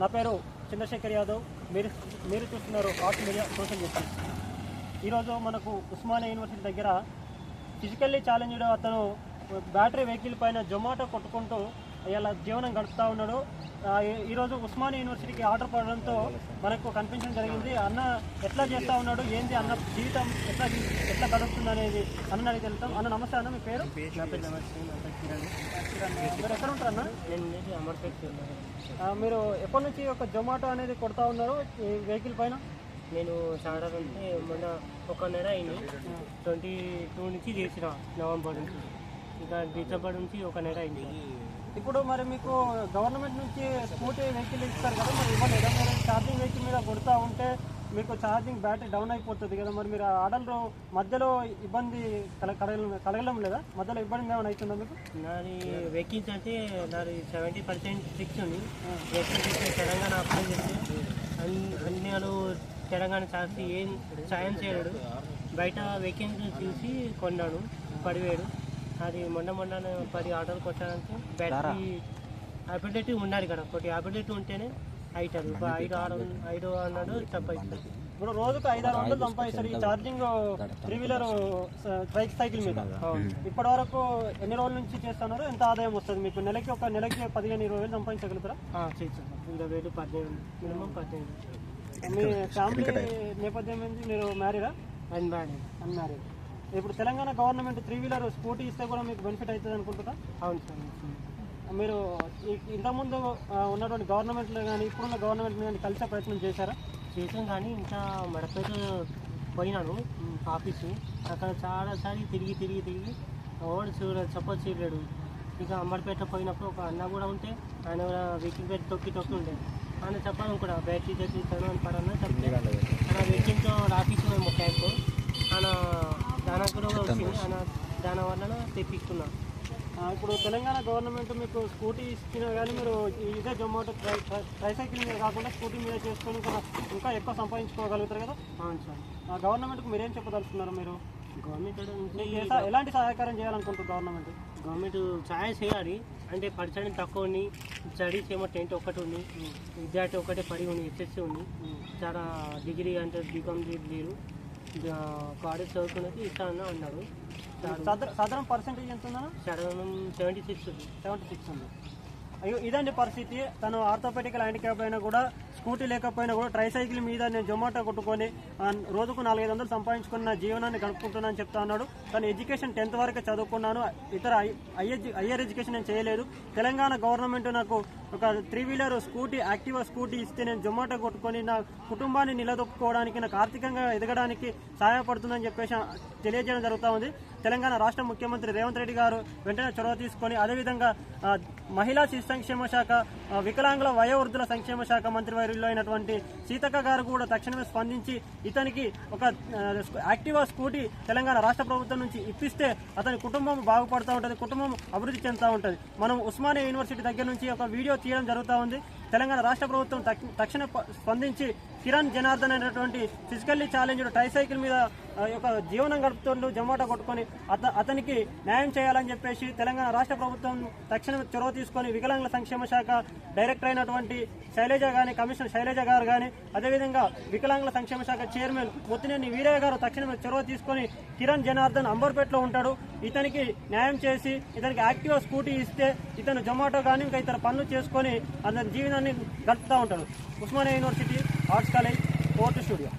నా పేరు చంద్రశేఖర్ యాదవ్. మీరు చూస్తున్నారు హాట్ మీడియా సోషల్ మీడియా. ఈరోజు మనకు ఉస్మానియా యూనివర్సిటీ దగ్గర ఫిజికల్లీ ఛాలెంజ్డ్ అతను బ్యాటరీ వెహికల్ పైన జొమాటో కొట్టుకుంటూ ఇలా జీవనం గడుపుతూ ఉన్నాడు. ఈరోజు ఉస్మానియా యూనివర్సిటీకి ఆర్డర్ పడడంతో మనకు కనిపించడం జరిగింది. అన్న ఎట్లా చేస్తూ ఉన్నాడు, ఏంది అన్న జీవితం ఎట్లా గడుపుతుంది అనేది అన్న అడిగి తెలుస్తాం. అన్న నమస్తే అన్న, మీ పేరు? నా పేరు నమస్తే, నా పేరు కిరణ్. మీరు ఎక్కడ ఉంటారు అన్న? నేను అమర్పేట ఉన్నాను. మీరు ఎప్పటి నుంచి ఒక జొమాటో అనేది కొడతా ఉన్నారు ఈ వెహికల్ పైన? నేను స్టార్టర్ అంటే మొన్న ఒక నెల అయింది. 22 నుంచి చేసిన, నవంబర్ నుంచి. ఇంకా డిసెంబర్ నుంచి ఒక నెల అయింది. ఇప్పుడు మరి మీకు గవర్నమెంట్ నుంచి స్కూటీ వెహికల్ ఇస్తారు కదా, మరి ఇవ్వలేదా? మీరు ఛార్జింగ్ వెహికల్ మీద కొడుతూ ఉంటే మీకు ఛార్జింగ్ బ్యాటరీ డౌన్ అయిపోతుంది కదా, మరి మీరు ఆర్డర్లో మధ్యలో ఇబ్బంది కలగడం లేదా? మధ్యలో ఇబ్బంది ఏమైనా అవుతుందా మీకు? నాది వెహికల్స్ అంటే నాది 70% ఫిక్స్ ఉంది. తెలంగాణ అప్లై చేస్తే అన్ని వాళ్ళు తెలంగాణ చేసి ఏం సాయం చేయలేడు. బయట వెహికల్స్ చూసి కొన్నాడు 10,000. అది మొన్న 10 ఆర్డర్లు కొట్టాలంటే బ్యాటరీ అప్డేట్ ఉండాలి కదా, ఒకటి అప్డేట్ ఉంటేనే అవుతుంది. 500 సంపాదిస్తుంది. ఇప్పుడు రోజుకు 500-600 సంపాదిస్తారు ఈ ఛార్జింగ్ 3-వీలర్ సైకిల్ మీద. ఇప్పటి వరకు ఎన్ని రోజుల నుంచి చేస్తున్నారు? ఎంత ఆదాయం వస్తుంది మీకు? నెలకి 15-20 వేలు సంపాదించగలుగుతారా? చేస్తాను. 20,000, 18,000, మినిమం 18,000. మీ ఫ్యామిలీ నేపథ్యం ఏంటి? మీరు మ్యారీడా? అన్మ్యారీడ్. ఇప్పుడు తెలంగాణ గవర్నమెంట్ 3-వీలర్ స్కూటీ ఇస్తే కూడా మీకు బెనిఫిట్ అవుతుంది అనుకుంటారా? అవును సార్. మీరు ఇంతకుముందు ఉన్నటువంటి గవర్నమెంట్లో కానీ ఇప్పుడున్న గవర్నమెంట్ కానీ కలిసే ప్రయత్నం చేశారా? చేసాం, కానీ ఇంకా మడపేట పోయినాను ఆఫీసు. అక్కడ చాలాసారి తిరిగి ఓడు సపోర్ట్ చేయలేడు. ఇక అమ్మడిపేట పోయినప్పుడు ఒక అన్న కూడా ఉంటే ఆయన కూడా వెహికల్ పెట్టి తొక్కి ఉండే. ఆయన చెప్పాను కూడా బ్యాటరీ తెచ్చిస్తాను అని పడన్నా చెప్తే ఆయన వెహికల్తో ఆఫీసు మేము క్యాంపు ఆయన దాని కూడా వచ్చింది. ఆయన దాని వలన తెప్పించుకున్నాను. ఇప్పుడు తెలంగాణ గవర్నమెంట్ మీకు స్కూటీ ఇచ్చినా కానీ మీరు ఇదే జొమాటో ట్రైసైకిల్ మీద కాకుండా స్కూటీ మీద చేసుకొని ఇంకా ఎక్కువ సంపాదించుకోగలుగుతారు కదా? అవును సార్. గవర్నమెంట్కి మీరేం చెప్పదలుచుకున్నారు? మీరు గవర్నమెంట్ ఎలాంటి సహకారం చేయాలనుకుంటారు? గవర్నమెంట్ సహాయం చేయాలి. అంటే పరిచయం తక్కువ ఉంది, స్టడీస్ ఏమో 10th ఒకటి ఉంది, విద్యార్థి ఒకటే 10 ఉంది, HSC ఉంది. చాలా డిగ్రీ అంటే బీకామ్ లేరు, కాలేజ్ చదువుకున్నది ఇస్తానని అన్నాడు. సాధారణ పర్సెంటేజ్ ఎంత ఉందా? 76 ఉంది. అయ్యో, ఇదండి పరిస్థితి. తను ఆర్థోపెడికల్ హ్యాండిక్యాప్ అయినా కూడా, స్కూటీ లేకపోయినా కూడా ట్రైసైకిల్ మీద నేను జొమాటో కొట్టుకొని రోజుకు 400-500 సంపాదించుకుని నా జీవనాన్ని గడుపుకుంటున్నా అని చెప్తా ఉన్నాడు. తను ఎడ్యుకేషన్ 10th వరకే చదువుకున్నాను, ఇతర హయ్యర్ ఎడ్యుకేషన్ నేను చేయలేదు. తెలంగాణ గవర్నమెంట్ నాకు ఒక 3-వీలర్ స్కూటీ, యాక్టివా స్కూటీ ఇస్తే నేను జొమాటో కొట్టుకొని నా కుటుంబాన్ని నిలదొక్కుకోవడానికి, నాకు ఆర్థికంగా ఎదగడానికి సహాయపడుతుందని చెప్పేసి తెలియజేయడం జరుగుతూ ఉంది. తెలంగాణ రాష్ట్ర ముఖ్యమంత్రి రేవంత్ రెడ్డి గారు వెంటనే చొరవ తీసుకొని, అదేవిధంగా మహిళా శిశు సంక్షేమ శాఖ, వికలాంగుల వయోవృద్ధుల సంక్షేమ శాఖ మంత్రివర్యులు అయినటువంటి సీతక్క గారు కూడా తక్షణమే స్పందించి ఇతనికి ఒక యాక్టివా స్కూటీ తెలంగాణ రాష్ట్ర ప్రభుత్వం నుంచి ఇప్పిస్తే అతని కుటుంబం బాగుపడుతూ ఉంటుంది, కుటుంబం అభివృద్ధి చెందుతూ ఉంటుంది. మనం ఉస్మానియా యూనివర్సిటీ దగ్గర నుంచి ఒక వీడియో తీయడం జరుగుతూ ఉంది. తెలంగాణ రాష్ట్ర ప్రభుత్వం తక్షణ స్పందించి కిరణ్ జనార్దన్ అనేటువంటి ఫిజికల్లీ ఛాలెంజ్డ్ ట్రైసైకిల్ మీద ఒక జీవనం గడుపుతుంటూ జొమాటో కొట్టుకొని అతనికి న్యాయం చేయాలని చెప్పేసి తెలంగాణ రాష్ట్ర ప్రభుత్వం తక్షణమే చొరవ తీసుకొని వికలాంగుల సంక్షేమ శాఖ డైరెక్టర్ అయినటువంటి శైలజ కానీ, కమిషనర్ శైలజ గారు కానీ, అదేవిధంగా వికలాంగుల సంక్షేమ శాఖ చైర్మన్ ముత్తినేని వీరయ్య గారు తక్షణమే చొరవ తీసుకొని కిరణ్ జనార్దన్ అంబర్పేటలో ఉంటాడు, ఇతనికి న్యాయం చేసి ఇతనికి యాక్టివా స్కూటీ ఇస్తే ఇతను జొమాటో కానీ ఇంకా ఇతర పనులు చేసుకొని అతని జీవనాన్ని గడుపుతూ ఉంటాడు. Osmania university arts college, 4th studio.